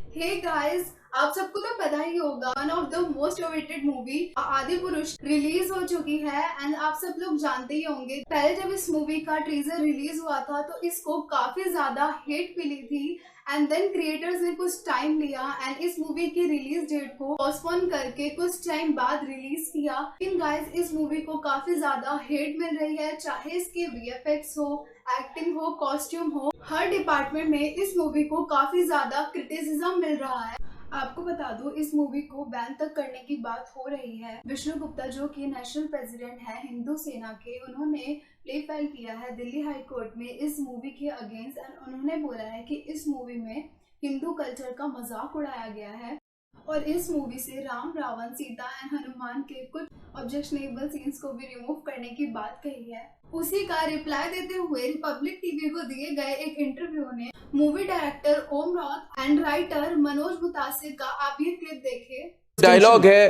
Hey guys, आप सबको तो पता ही होगा one of the most awaited movie आदि पुरुष रिलीज हो चुकी है एंड आप सब लोग जानते ही होंगे। पहले जब इस मूवी का टीजर रिलीज हुआ था तो इसको काफी ज्यादा हेट मिली थी एंड देन क्रिएटर्स ने कुछ टाइम लिया एंड इस मूवी की रिलीज डेट को पोस्टपोन करके कुछ टाइम बाद रिलीज किया। लेकिन गाइस, इस मूवी को काफी ज्यादा हेट मिल रही है, चाहे इसके वीएफएक्स हो, एक्टिंग हो, कॉस्ट्यूम हो, हर डिपार्टमेंट में इस मूवी को काफी ज्यादा क्रिटिसिज्म मिल रहा है। आपको बता दूं, इस मूवी को बैन तक करने की बात हो रही है। विष्णु गुप्ता जो कि नेशनल प्रेसिडेंट है हिंदू सेना के, उन्होंने प्ले फाइल किया है दिल्ली हाई कोर्ट में इस मूवी के अगेंस्ट एंड उन्होंने बोला है कि इस मूवी में हिंदू कल्चर का मजाक उड़ाया गया है और इस मूवी से राम, रावण, सीता एंड हनुमान के कुछ ऑब्जेक्शनेबल सीन्स को भी रिमूव करने की बात कही है। उसी का रिप्लाई देते हुए रिपब्लिक टीवी को दिए गए एक इंटरव्यू ने movie director Om Raut and writer Manoj Muntashir का आप ये क्लिप देखिए। डायलॉग है,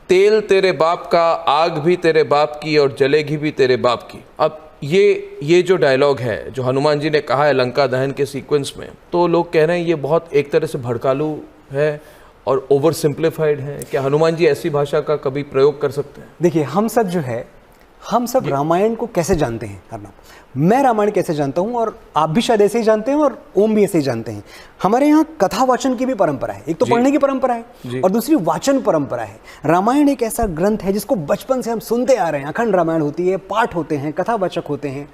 तेल तेरे बाप का, आग भी तेरे बाप की और जलेगी भी तेरे बाप की। अब ये जो डायलॉग है जो हनुमान जी ने कहा है लंका दहन के सीक्वेंस में, तो लोग कह रहे हैं ये बहुत एक तरह से भड़कालू है और ओवर सिंप्लीफाइड है। क्या हनुमान जी ऐसी भाषा का कभी प्रयोग कर सकते हैं? देखिए, हम सब रामायण को कैसे जानते हैं करना, मैं रामायण कैसे जानता हूं और आप भी शायद ऐसे ही जानते हैं और ओम भी ऐसे ही जानते हैं। हमारे यहाँ कथा वाचन की भी परंपरा है, एक तो पढ़ने की परंपरा है और दूसरी वाचन परंपरा है। रामायण एक ऐसा ग्रंथ है जिसको बचपन से हम सुनते आ रहे हैं। अखंड रामायण होती है, पाठ होते हैं, कथावाचक होते हैं।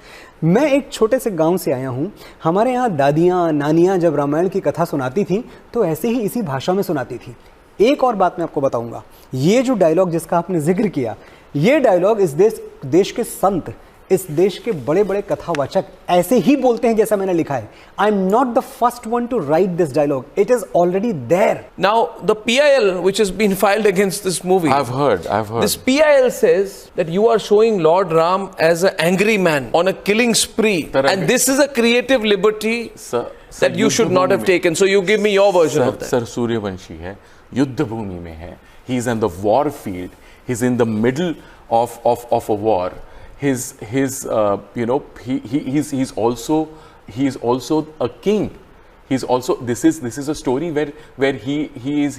मैं एक छोटे से गांव से आया हूं। हमारे यहाँ दादियाँ नानियाँ जब रामायण की कथा सुनाती थी तो ऐसे ही इसी भाषा में सुनाती थी। एक और बात मैं आपको बताऊंगा, ये जो डायलॉग जिसका आपने जिक्र किया, ये डायलॉग इस देश के संत, इस देश के बड़े बड़े कथावाचक ऐसे ही बोलते हैं जैसा मैंने लिखा है। I am not the first one to write this dialogue, it is already there. Now the PIL which has been filed against this movie, I've heard. This PIL says that you are showing Lord Ram as an angry man on a killing spree, and this is a creative liberty that you should not have taken. So you give me your version of that. Sir Suryavanshi है, युद्ध भूमि में है, he is in the war field, he's in the middle of a war. He's also a king. He's also this is a story where he's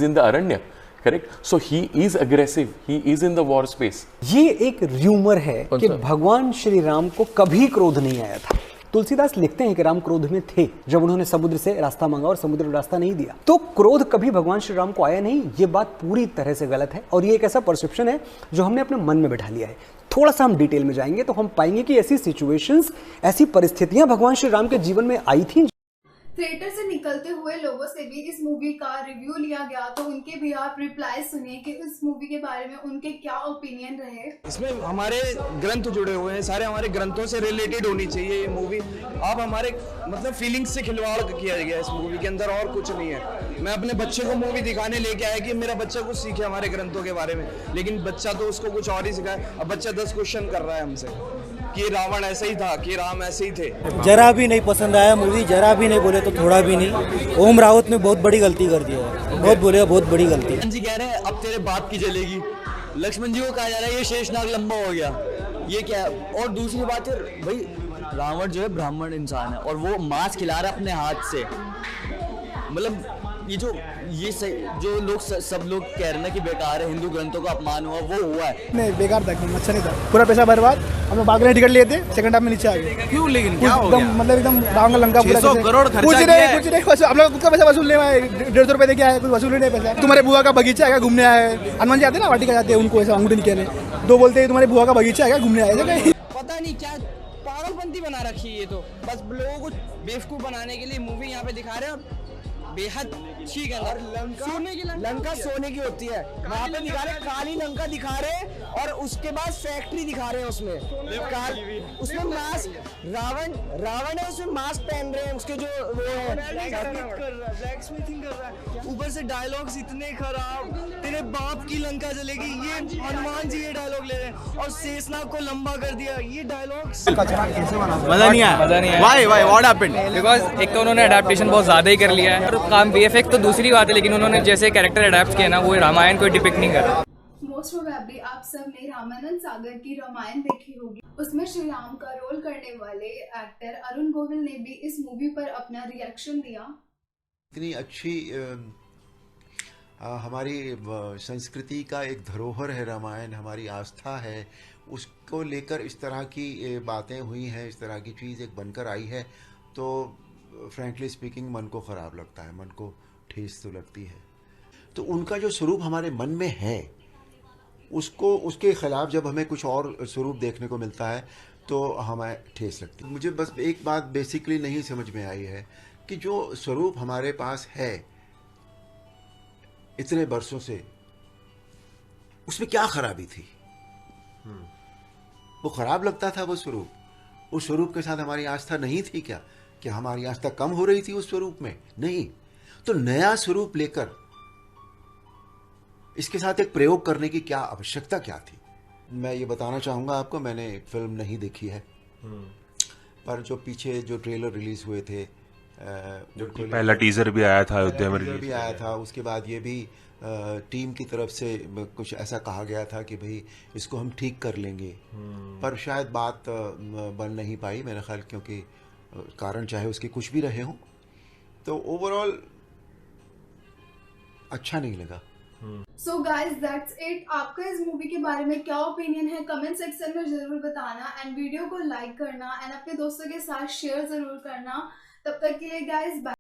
in the Aranya, correct? So he is aggressive, he is in the war space. ये एक rumour है कि भगवान श्री राम को कभी क्रोध नहीं आया था। तुलसीदास लिखते हैं कि राम क्रोध में थे जब उन्होंने समुद्र से रास्ता मांगा और समुद्र ने रास्ता नहीं दिया। तो क्रोध कभी भगवान श्री राम को आया नहीं, ये बात पूरी तरह से गलत है और ये एक ऐसा परसेप्शन है जो हमने अपने मन में बैठा लिया है। थोड़ा सा हम डिटेल में जाएंगे तो हम पाएंगे कि ऐसी सिचुएशंस, ऐसी परिस्थितियां भगवान श्री राम के जीवन में आई थी। थिएटर से निकलते हुए लोगों से भी इस मूवी का रिव्यू लिया गया तो उनके भी आप रिप्लाई सुनिए कि इस मूवी के बारे में उनके क्या ओपिनियन रहे। इसमें हमारे ग्रंथ जुड़े हुए हैं, सारे हमारे ग्रंथों से रिलेटेड होनी चाहिए ये मूवी। आप हमारे मतलब फीलिंग्स से खिलवाड़ किया गया इस मूवी के अंदर, और कुछ नहीं है। मैं अपने बच्चे को मूवी दिखाने लेके आया कि मेरा बच्चा कुछ सीखे हमारे ग्रंथों के बारे में, लेकिन बच्चा तो उसको कुछ और ही सिखाए। अब बच्चा 10 क्वेश्चन कर रहा है हमसे कि रावण ऐसे ही था, कि राम ऐसे ही थे। जरा भी नहीं पसंद आया मूवी, जरा भी नहीं, बोले तो थोड़ा भी नहीं। ओम रावत ने बहुत बड़ी गलती कर दी है, बहुत बड़ी गलती। जी कह रहे हैं अब तेरे बाप की जलेगी, लक्ष्मण जी को कहा जा रहा है ये शेषनाग लंबा हो गया, ये क्या है? और दूसरी बात है भाई, रावण जो है ब्राह्मण इंसान है और वो मांस खिला रहा है अपने हाथ से। मतलब जो लोग सब लोग कह रहे हैं कि बेकार है, हिंदू ग्रंथों का अपमान हुआ, वो हुआ है। नहीं, बेकार था, एकदम अच्छा नहीं था, पूरा पैसा बर्बाद। हम लोग भाग रहे टिकट लिए थे, सेकंड हाफ में नीचे आ गए। क्यों? लेकिन क्या हो गया? मतलब एकदम रावण का लंका पूरा 600 करोड़ खर्चा किया है। कुछ नहीं, हम लोग खुद का पैसा वसूलने आए, 150 रुपए देके आए, कुछ वसूल नहीं पैसा। तुम्हारे बुआ का बगीचा है, घूमने आए। हनुमान जी आते ना, वाटिका जाते हैं, उनको ऐसा अंगूठी निकाले दो, बोलते हैं तुम्हारे बुआ का बगीचा है, घूमने आए। पता नहीं क्या पागलपंती बना रखी है, ये तो बस लोगों को बेवकूफ बनाने के लिए मूवी यहाँ पे दिखा रहे हैं। बेहद ठीक है। और लंका सोने की होती है, वहाँ पे दिखा रहे काली लंका दिखा रहे और उसके बाद फैक्ट्री दिखा रहे हैं उसमें मास्क, रावण है, उसमें मास्क पहन रहे हैं, उसके जो वो है ब्लैक स्मिथिंग कर रहा है। ऊपर से डायलॉग्स इतने खराब, तेरे बाप की लंका जलेगी, ये हनुमान जी ये डायलॉग ले रहे हैं और शेषनाग को लंबा कर दिया। ये डायलॉग्स मजा नहीं आया। Why what happened? बिकॉज एक तो उन्होंने अडेप्टेशन बहुत ज़्यादा ही कर लिया है और काम वीएफएक्स तो दूसरी बात है, लेकिन उन्होंने जैसे कैरेक्टर अडेप्ट किया ना, वो रामायण को डिपिक्ट नहीं कर रहा। मोस्ट प्रोबेबली आप सब ने रामानंद सागर की रामायण देखी होगी। उसमें श्री राम का रोल करने वाले एक्टर अरुण गोविल ने भी इस मूवी पर अपना रिएक्शन दिया। इतनी अच्छी हमारी संस्कृति का एक धरोहर है रामायण, हमारी आस्था है, उसको लेकर इस तरह की बातें हुई हैं, इस तरह की चीज़ एक बनकर आई है, तो फ्रैंकली स्पीकिंग मन को ख़राब लगता है, मन को ठेस तो लगती है। तो उनका जो स्वरूप हमारे मन में है, उसको उसके खिलाफ जब हमें कुछ और स्वरूप देखने को मिलता है तो हमें ठेस लगती है। मुझे बस एक बात बेसिकली नहीं समझ में आई है कि जो स्वरूप हमारे पास है इतने बरसों से, उसमें क्या खराबी थी? वो खराब लगता था वो स्वरूप। उस स्वरूप के साथ हमारी आस्था नहीं थी क्या? क्या हमारी आस्था कम हो रही थी उस स्वरूप में? नहीं। तो नया स्वरूप लेकर इसके साथ एक प्रयोग करने की क्या आवश्यकता क्या थी? मैं ये बताना चाहूँगा आपको, मैंने फिल्म नहीं देखी है, पर जो पीछे जो ट्रेलर रिलीज हुए थे, जो पहला टीजर भी आया था अयोध्या में, टीजर भी आया था, उसके बाद ये भी टीम की तरफ से कुछ ऐसा कहा गया था कि भाई इसको हम ठीक कर लेंगे, पर शायद बात बन नहीं पाई मेरा ख्याल, क्योंकि कारण चाहे उसके कुछ भी रहे हों, तो ओवरऑल अच्छा नहीं लगा। So guys that's it. आपका इस मूवी के बारे में क्या ओपिनियन है कमेंट सेक्शन में जरूर बताना, एंड वीडियो को लाइक करना एंड अपने दोस्तों के साथ शेयर जरूर करना। तब तक के लिए गाइज बाय।